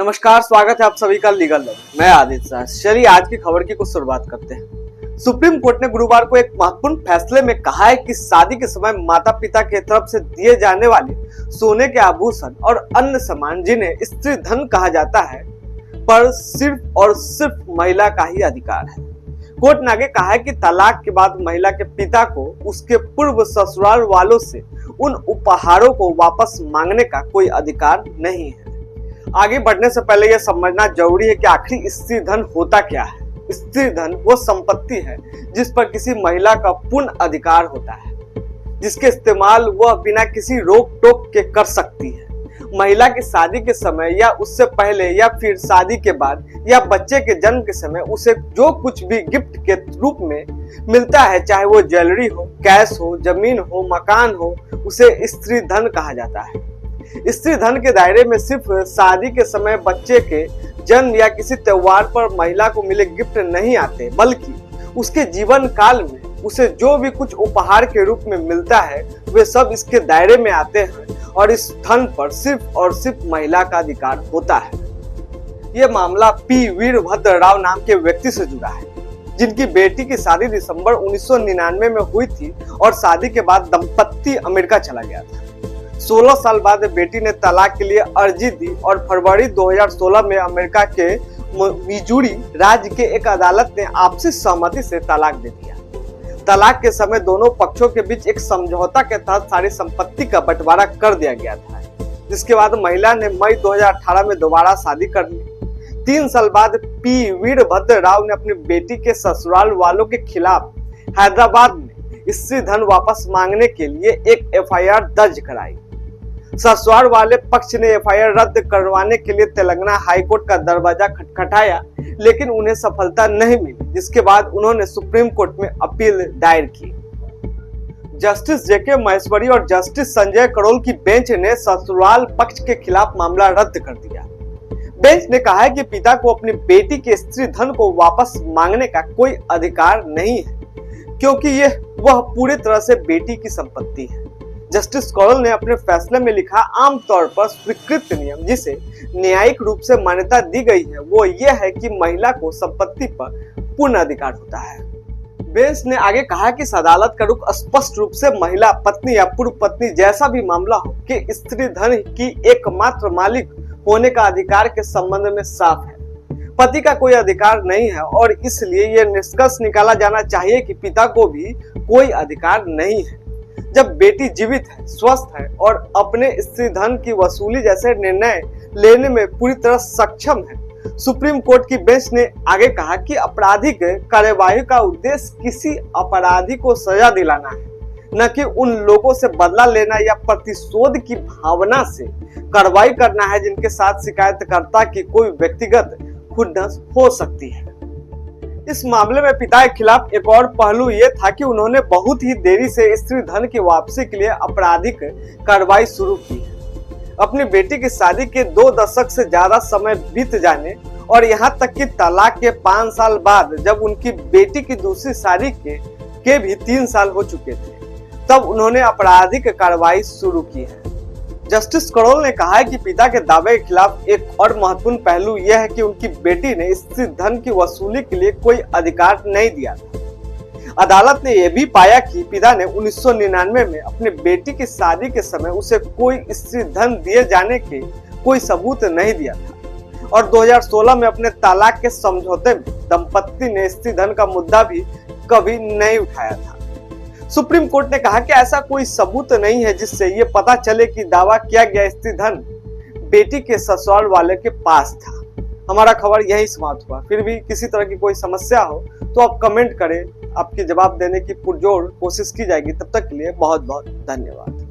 नमस्कार, स्वागत है आप सभी का लीगल लव। मैं आदित्य शाह। चलिए आज की खबर की कुछ शुरुआत करते हैं। सुप्रीम कोर्ट ने गुरुवार को एक महत्वपूर्ण फैसले में कहा है कि शादी के समय माता पिता की तरफ से दिए जाने वाले सोने के आभूषण और अन्य सामान, जिन्हें स्त्री धन कहा जाता है, पर सिर्फ और सिर्फ महिला का ही अधिकार है। कोर्ट ने आगे कहा है कि तलाक के बाद महिला के पिता को उसके पूर्व ससुराल वालों से उन उपहारों को वापस मांगने का कोई अधिकार नहीं है। आगे बढ़ने से पहले यह समझना जरूरी है कि आखिर स्त्री धन होता क्या है। स्त्री धन वो संपत्ति है जिस पर किसी महिला का पूर्ण अधिकार होता है, जिसके इस्तेमाल वह बिना किसी रोक टोक के कर सकती है। महिला की शादी के समय या उससे पहले या फिर शादी के बाद या बच्चे के जन्म के समय उसे जो कुछ भी गिफ्ट के रूप में मिलता है, चाहे वो ज्वेलरी हो, कैश हो, जमीन हो, मकान हो, उसे स्त्री धन कहा जाता है। स्त्री धन के दायरे में सिर्फ शादी के समय बच्चे के जन्म या किसी त्योहार पर महिला को मिले गिफ्ट नहीं आते, बल्कि उसके जीवन काल में उसे जो भी कुछ उपहार के रूप में मिलता है वे सब इसके दायरे में आते हैं और इस धन पर सिर्फ और सिर्फ महिला का अधिकार होता है। यह मामला पी वीरभद्र राव नाम के व्यक्ति से जुड़ा है, जिनकी बेटी की शादी दिसंबर 1999 में हुई थी और शादी के बाद दंपत्ति अमेरिका चला गया था। 16 साल बाद बेटी ने तलाक के लिए अर्जी दी और फरवरी 2016 में अमेरिका के मिजूरी राज्य के एक अदालत ने आपसी सहमति से तलाक दे दिया। तलाक के समय दोनों पक्षों के बीच एक समझौता के तहत सारी संपत्ति का बंटवारा कर दिया गया था, जिसके बाद महिला ने मई 2018 में दोबारा शादी कर ली। 3 साल बाद पी वीरभद्र राव ने अपनी बेटी के ससुराल वालों के खिलाफ हैदराबाद में स्त्री धन वापस मांगने के लिए एक एफआईआर दर्ज कराई। ससुराल वाले पक्ष ने एफआईआर रद्द करवाने के लिए तेलंगाना हाईकोर्ट का दरवाजा खटखटाया, लेकिन उन्हें सफलता नहीं मिली, जिसके बाद उन्होंने सुप्रीम कोर्ट में अपील दायर की। जस्टिस जेके महेश्वरी और जस्टिस संजय करोल की बेंच ने ससुराल पक्ष के खिलाफ मामला रद्द कर दिया। बेंच ने कहा है कि पिता को अपनी बेटी के स्त्री धन को वापस मांगने का कोई अधिकार नहीं है, क्योंकि वह पूरी तरह से बेटी की संपत्ति है। जस्टिस कौल ने अपने फैसले में लिखा, आमतौर पर स्वीकृत नियम जिसे न्यायिक रूप से मान्यता दी गई है वो ये है कि महिला को संपत्ति पर पूर्ण अधिकार होता है। बेंच ने आगे कहा कि इस अदालत का रुख स्पष्ट रूप से महिला, पत्नी या पूर्व पत्नी जैसा भी मामला हो कि स्त्री धन की एकमात्र मालिक होने का अधिकार के संबंध में साफ है। पति का कोई अधिकार नहीं है और इसलिए यह निष्कर्ष निकाला जाना चाहिए कि पिता को भी कोई अधिकार नहीं है। जब बेटी जीवित है, स्वस्थ है और अपने स्त्री धन की वसूली जैसे निर्णय लेने में पूरी तरह सक्षम है। सुप्रीम कोर्ट की बेंच ने आगे कहा कि आपराधिक कार्यवाही का उद्देश्य किसी अपराधी को सजा दिलाना है, न कि उन लोगों से बदला लेना या प्रतिशोध की भावना से कार्रवाई करना है जिनके साथ शिकायतकर्ता की कोई व्यक्तिगत खुन्नस हो सकती है। इस मामले में पिता के खिलाफ एक और पहलू ये था कि उन्होंने बहुत ही देरी से स्त्री धन की वापसी के लिए आपराधिक कार्रवाई शुरू की है। अपनी बेटी की शादी के 2 दशक से ज्यादा समय बीत जाने और यहाँ तक कि तलाक के 5 साल बाद, जब उनकी बेटी की दूसरी शादी के भी 3 साल हो चुके थे, तब उन्होंने आपराधिक कार्रवाई शुरू की है। जस्टिस करोल ने कहा है कि पिता के दावे के खिलाफ एक और महत्वपूर्ण पहलू यह है कि उनकी बेटी ने स्त्री धन की वसूली के लिए कोई अधिकार नहीं दिया था। अदालत ने यह भी पाया कि पिता ने 1999 में अपनी बेटी की शादी के समय उसे कोई स्त्री धन दिए जाने के कोई सबूत नहीं दिया था और 2016 में अपने तलाक के समझौते में दंपत्ति ने स्त्री धन का मुद्दा भी कभी नहीं उठाया था। सुप्रीम कोर्ट ने कहा कि ऐसा कोई सबूत नहीं है जिससे ये पता चले कि दावा किया गया स्त्री धन बेटी के ससुराल वाले के पास था। हमारा खबर यही समाप्त हुआ। फिर भी किसी तरह की कोई समस्या हो तो आप कमेंट करें, आपकी जवाब देने की पुरजोर कोशिश की जाएगी। तब तक के लिए बहुत बहुत धन्यवाद।